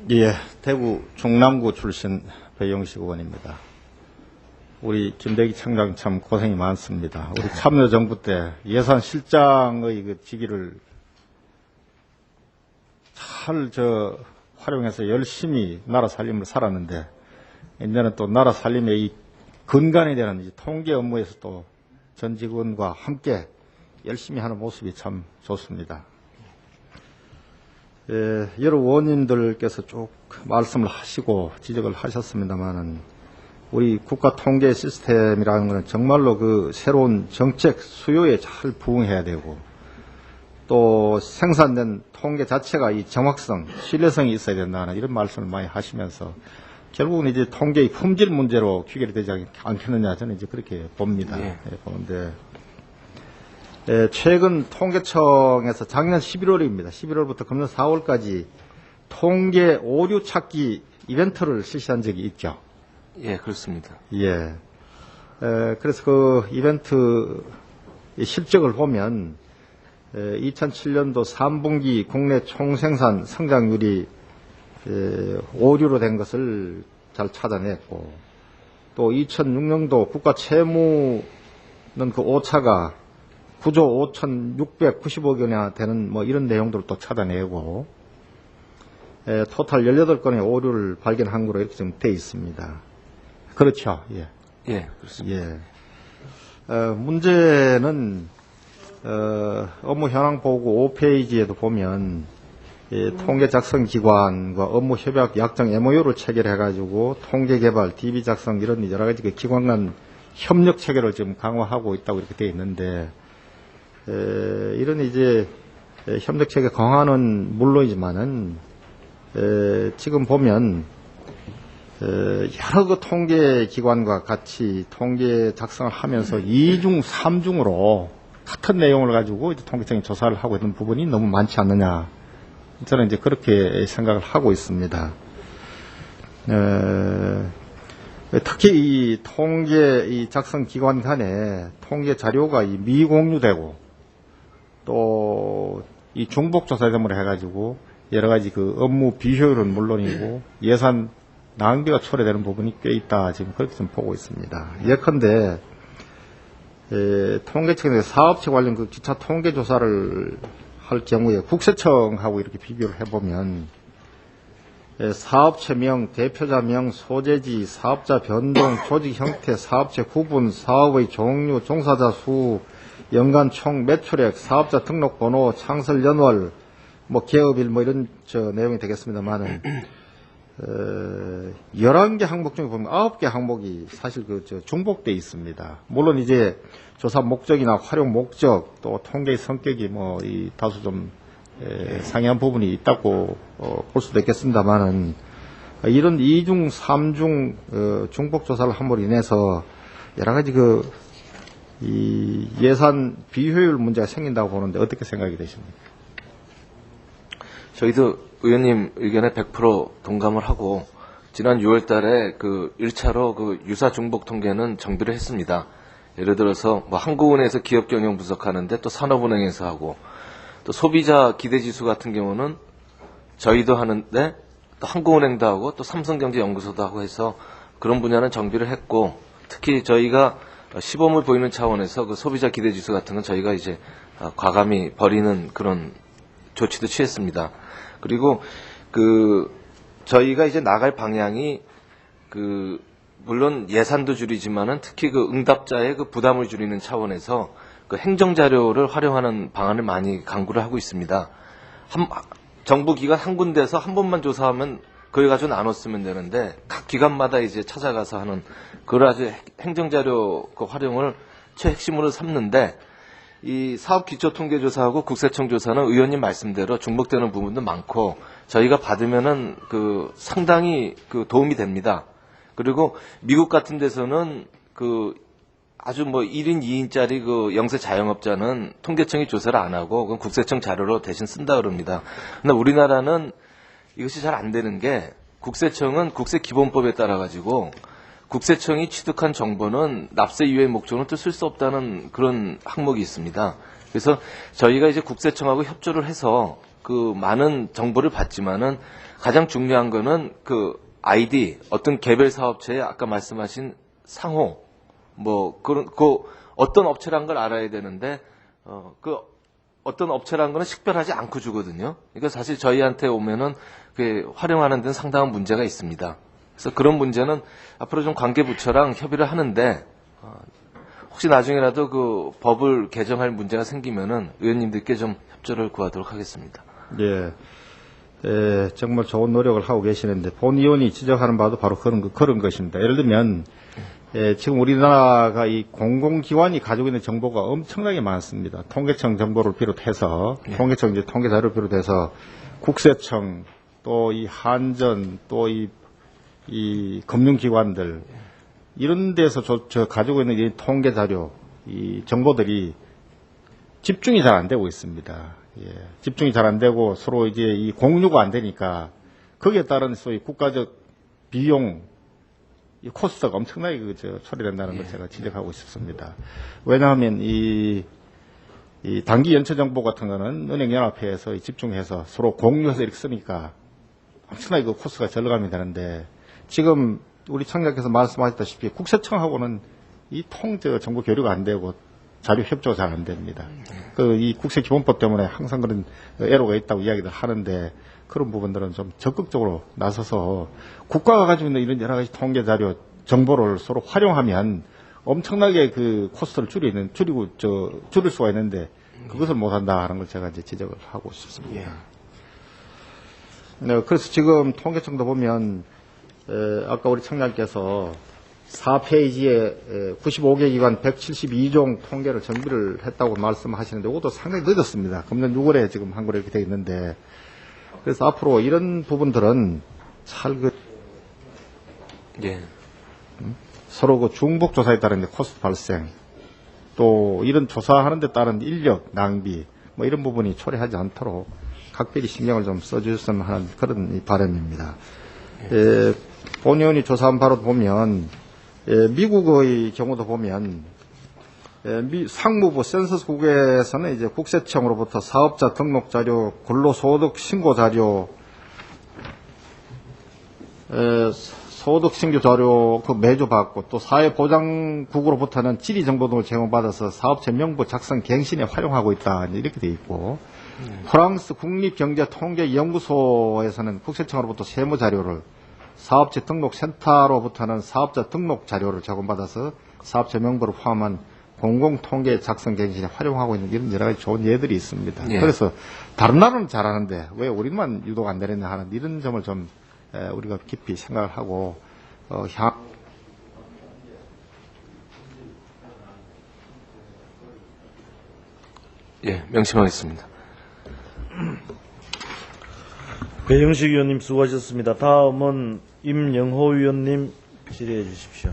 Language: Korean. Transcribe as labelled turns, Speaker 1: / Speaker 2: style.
Speaker 1: 예, 대구 중남구 출신 배영식 의원입니다. 우리 김대기 청장 참 고생이 많습니다. 우리 참여정부 때 예산실장의 그 직위를 잘 활용해서 열심히 나라 살림을 살았는데, 이제는 또 나라 살림의 이 근간이 되는 이 통계 업무에서 또 전 직원과 함께 열심히 하는 모습이 참 좋습니다. 예, 여러 의원님들께서 쭉 말씀을 하시고 지적을 하셨습니다만은, 우리 국가 통계 시스템이라는 것은 정말로 그 새로운 정책 수요에 잘 부응해야 되고, 또 생산된 통계 자체가 이 정확성, 신뢰성이 있어야 된다는 이런 말씀을 많이 하시면서, 결국은 이제 통계의 품질 문제로 귀결이 되지 않겠느냐, 저는 이제 그렇게 봅니다.
Speaker 2: 예.
Speaker 1: 예, 보는데, 최근 통계청에서 작년 11월입니다. 11월부터 금년 4월까지 통계 오류 찾기 이벤트를 실시한 적이 있죠.
Speaker 2: 예, 그렇습니다.
Speaker 1: 예. 그래서 그 이벤트 실적을 보면 2007년도 3분기 국내 총생산 성장률이 오류로 된 것을 잘 찾아냈고, 또 2006년도 국가 채무는 그 오차가 9조 5,690억 원이나 되는 뭐 이런 내용들을 또 찾아내고, 토탈 18건의 오류를 발견한 거로 이렇게 좀 돼 있습니다. 그렇죠. 예.
Speaker 2: 예, 그렇습니다.
Speaker 1: 예. 문제는 업무 현황 보고 5페이지에도 보면 통계 작성 기관과 업무 협약 약정 MOU를 체결해가지고 통계 개발, DB 작성 이런 여러 가지 그 기관 간 협력 체계를 지금 강화하고 있다고 이렇게 돼 있는데, 이런 이제 협력 체계 강화는 물론이지만은 지금 보면 여러 그 통계 기관과 같이 통계 작성을 하면서 2중, 3중으로 같은 내용을 가지고 이제 통계청이 조사를 하고 있는 부분이 너무 많지 않느냐. 저는 이제 그렇게 생각을 하고 있습니다. 특히 이 통계 이 작성 기관 간에 통계 자료가 이 미공유되고, 또 이 중복 조사 때문에 해가지고 여러 가지 그 업무 비효율은 물론이고 예산 낭비가 초래되는 부분이 꽤 있다, 지금 그렇게 좀 보고 있습니다. 예컨대 통계청에서 사업체 관련 그 기차 통계 조사를 할 경우에 국세청하고 이렇게 비교를 해보면, 사업체명, 대표자명, 소재지, 사업자 변동, 조직 형태, 사업체 구분, 사업의 종류, 종사자 수, 연간 총 매출액, 사업자 등록번호, 창설 연월, 뭐 개업일 뭐 이런 내용이 되겠습니다만은, 11개 항목 중에 보면 9개 항목이 사실 중복돼 있습니다. 물론 이제 조사 목적이나 활용 목적, 또 통계의 성격이 뭐 이 다소 좀 상이한 부분이 있다고 볼 수도 있겠습니다만은, 이런 2중, 3중 중복 조사를 함으로 인해서 여러 가지 이 예산 비효율 문제가 생긴다고 보는데 어떻게 생각이 되십니까?
Speaker 2: 저희도 의원님 의견에 100% 동감을 하고, 지난 6월 달에 그 1차로 그 유사 중복 통계는 정비를 했습니다. 예를 들어서 뭐 한국은행에서 기업 경영 분석하는데 또 산업은행에서 하고, 또 소비자 기대지수 같은 경우는 저희도 하는데 또 한국은행도 하고 또 삼성경제연구소도 하고 해서 그런 분야는 정비를 했고, 특히 저희가 시범을 보이는 차원에서 그 소비자 기대지수 같은 건 저희가 이제 과감히 버리는 그런 조치도 취했습니다. 그리고 저희가 이제 나갈 방향이 물론 예산도 줄이지만은 특히 그 응답자의 그 부담을 줄이는 차원에서 그 행정자료를 활용하는 방안을 많이 강구를 하고 있습니다. 정부 기관 한 군데서 한 번만 조사하면 그걸 가지고 나눠 쓰면 되는데, 각 기관마다 이제 찾아가서 하는 그걸 아주 행정자료 그 활용을 최핵심으로 삼는데, 이 사업기초통계조사하고 국세청 조사는 의원님 말씀대로 중복되는 부분도 많고, 저희가 받으면은 상당히 도움이 됩니다. 그리고 미국 같은 데서는 아주 뭐 1인 2인짜리 영세 자영업자는 통계청이 조사를 안 하고 그건 국세청 자료로 대신 쓴다 그럽니다. 근데 우리나라는 이것이 잘 안 되는 게, 국세청은 국세기본법에 따라 가지고 국세청이 취득한 정보는 납세 이외의 목적으로 또 쓸 수 없다는 그런 항목이 있습니다. 그래서 저희가 이제 국세청하고 협조를 해서 그 많은 정보를 받지만은 가장 중요한 거는 그 아이디, 어떤 개별 사업체의 아까 말씀하신 상호, 뭐 그런 그 어떤 업체란 걸 알아야 되는데 그 어떤 업체란 거는 식별하지 않고 주거든요. 그러니까 사실 저희한테 오면은 그 활용하는 데는 상당한 문제가 있습니다. 그래서 그런 문제는 앞으로 좀 관계부처랑 협의를 하는데 혹시 나중에라도 그 법을 개정할 문제가 생기면은 의원님들께 좀 협조를 구하도록 하겠습니다.
Speaker 1: 예. 정말 좋은 노력을 하고 계시는데 본 의원이 지적하는 바도 바로 그런 것입니다. 예를 들면 지금 우리나라가 이 공공기관이 가지고 있는 정보가 엄청나게 많습니다. 통계청 정보를 비롯해서 통계청 이제 통계 자료를 비롯해서 국세청 또 이 한전 또 이 금융기관들 이런 데서 저 가지고 있는 이 통계 자료 이 정보들이 집중이 잘 안 되고 있습니다. 예, 집중이 잘 안 되고 서로 이제 이 공유가 안 되니까 거기에 따른 소위 국가적 비용, 이 코스트가 엄청나게 처리된다는 걸 제가 지적하고 싶습니다. 왜냐하면 이 단기 연체 정보 같은 거는 은행연합회에서 집중해서 서로 공유해서 이렇게 쓰니까 엄청나게 그 코스트가 절감이 되는데 지금 우리 청장께서 말씀하셨다시피 국세청하고는 이 정보 교류가 안 되고 자료 협조가 잘 안 됩니다. 이 국세기본법 때문에 항상 그런 애로가 있다고 이야기를 하는데 그런 부분들은 좀 적극적으로 나서서 국가가 가지고 있는 이런 여러 가지 통계 자료 정보를 서로 활용하면 엄청나게 그 코스트를 줄일 수가 있는데 그것을 못한다 하는 걸 제가 이제 지적을 하고 싶습니다. 네, 그래서 지금 통계청도 보면 아까 우리 청장께서 4페이지에 95개 기관 172종 통계를 정비를 했다고 말씀하시는데 이것도 상당히 늦었습니다. 금년 6월에 지금 한 거로 이렇게 되어 있는데 그래서 앞으로 이런 부분들은 잘 서로 그 중복 조사에 따른 코스트 발생 또 이런 조사하는 데 따른 인력 낭비 뭐 이런 부분이 초래하지 않도록 각별히 신경을 좀 써주셨으면 하는 그런 바람입니다. 본 의원이 조사한 바로 보면 미국의 경우도 보면 상무부 센서스국에서는 이제 국세청으로부터 사업자 등록 자료, 근로소득 신고 자료, 소득 신고 자료 매주 받고 또 사회보장국으로부터는 지리 정보 등을 제공받아서 사업체 명부 작성 갱신에 활용하고 있다 이렇게 돼 있고 프랑스 국립경제통계연구소에서는 국세청으로부터 세무 자료를 사업체 등록 센터로부터는 사업자 등록 자료를 제공받아서 사업체 명부를 포함한 공공통계 작성 갱신에 활용하고 있는 이런 여러 가지 좋은 예들이 있습니다. 그래서 다른 나라는 잘하는데 왜 우리만 유도가 안 되느냐 하는 이런 점을 좀 우리가 깊이 생각을 하고
Speaker 2: 명심하겠습니다.
Speaker 3: 배영식 의원님 수고하셨습니다. 다음은 임영호 의원님 질의해 주십시오.